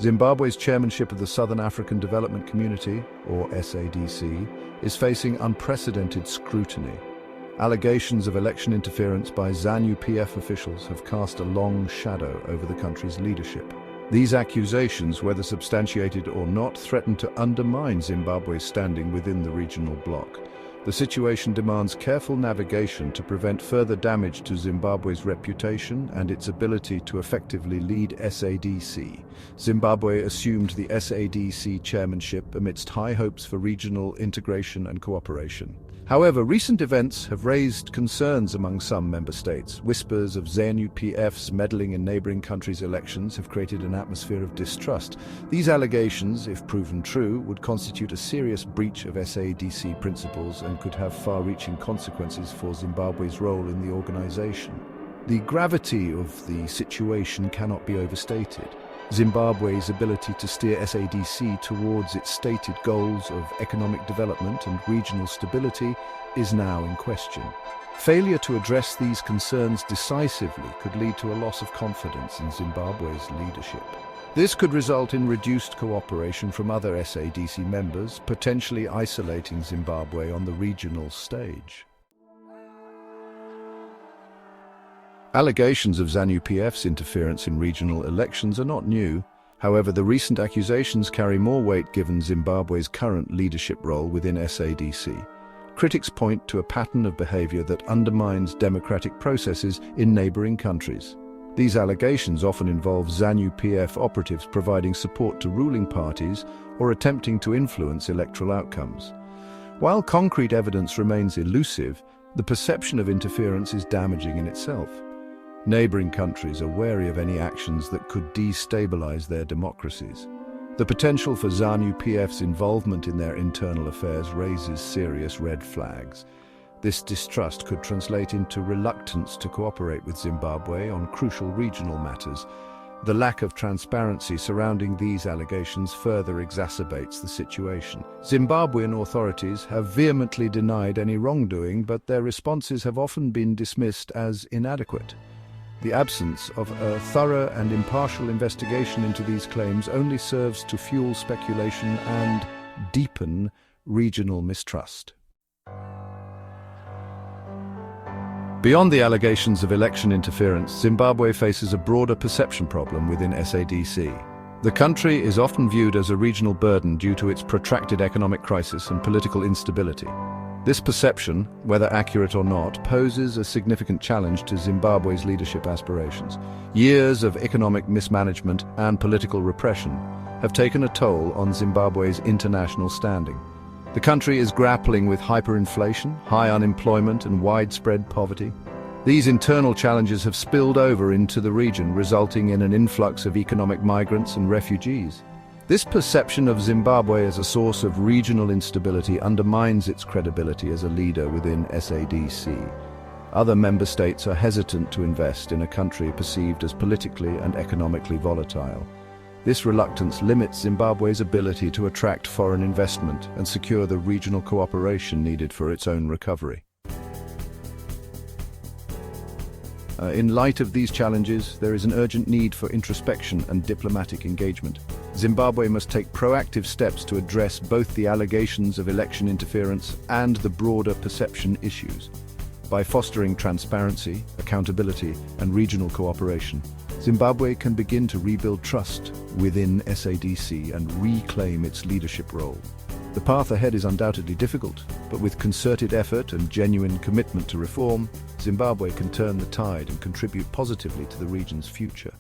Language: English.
Zimbabwe's chairmanship of the Southern African Development Community, or SADC, is facing unprecedented scrutiny. Allegations of election interference by ZANU-PF officials have cast a long shadow over the country's leadership. These accusations, whether substantiated or not, threaten to undermine Zimbabwe's standing within the regional bloc. The situation demands careful navigation to prevent further damage to Zimbabwe's reputation and its ability to effectively lead SADC. Zimbabwe assumed the SADC chairmanship amidst high hopes for regional integration and cooperation. However, recent events have raised concerns among some member states. Whispers of ZANU-PF's meddling in neighboring countries' elections have created an atmosphere of distrust. These allegations, if proven true, would constitute a serious breach of SADC principles and could have far-reaching consequences for Zimbabwe's role in the organization. The gravity of the situation cannot be overstated. Zimbabwe's ability to steer SADC towards its stated goals of economic development and regional stability is now in question. Failure to address these concerns decisively could lead to a loss of confidence in Zimbabwe's leadership. This could result in reduced cooperation from other SADC members, potentially isolating Zimbabwe on the regional stage. Allegations of ZANU-PF's interference in regional elections are not new. However, the recent accusations carry more weight given Zimbabwe's current leadership role within SADC. Critics point to a pattern of behavior that undermines democratic processes in neighboring countries. These allegations often involve ZANU-PF operatives providing support to ruling parties or attempting to influence electoral outcomes. While concrete evidence remains elusive, the perception of interference is damaging in itself. Neighboring countries are wary of any actions that could destabilize their democracies. The potential for ZANU-PF's involvement in their internal affairs raises serious red flags. This distrust could translate into reluctance to cooperate with Zimbabwe on crucial regional matters. The lack of transparency surrounding these allegations further exacerbates the situation. Zimbabwean authorities have vehemently denied any wrongdoing, but their responses have often been dismissed as inadequate. The absence of a thorough and impartial investigation into these claims only serves to fuel speculation and deepen regional mistrust. Beyond the allegations of election interference, Zimbabwe faces a broader perception problem within SADC. The country is often viewed as a regional burden due to its protracted economic crisis and political instability. This perception, whether accurate or not, poses a significant challenge to Zimbabwe's leadership aspirations. Years of economic mismanagement and political repression have taken a toll on Zimbabwe's international standing. The country is grappling with hyperinflation, high unemployment, and widespread poverty. These internal challenges have spilled over into the region, resulting in an influx of economic migrants and refugees. This perception of Zimbabwe as a source of regional instability undermines its credibility as a leader within SADC. Other member states are hesitant to invest in a country perceived as politically and economically volatile. This reluctance limits Zimbabwe's ability to attract foreign investment and secure the regional cooperation needed for its own recovery. In light of these challenges, there is an urgent need for introspection and diplomatic engagement. Zimbabwe must take proactive steps to address both the allegations of election interference and the broader perception issues. By fostering transparency, accountability, and regional cooperation, Zimbabwe can begin to rebuild trust within SADC and reclaim its leadership role. The path ahead is undoubtedly difficult, but with concerted effort and genuine commitment to reform, Zimbabwe can turn the tide and contribute positively to the region's future.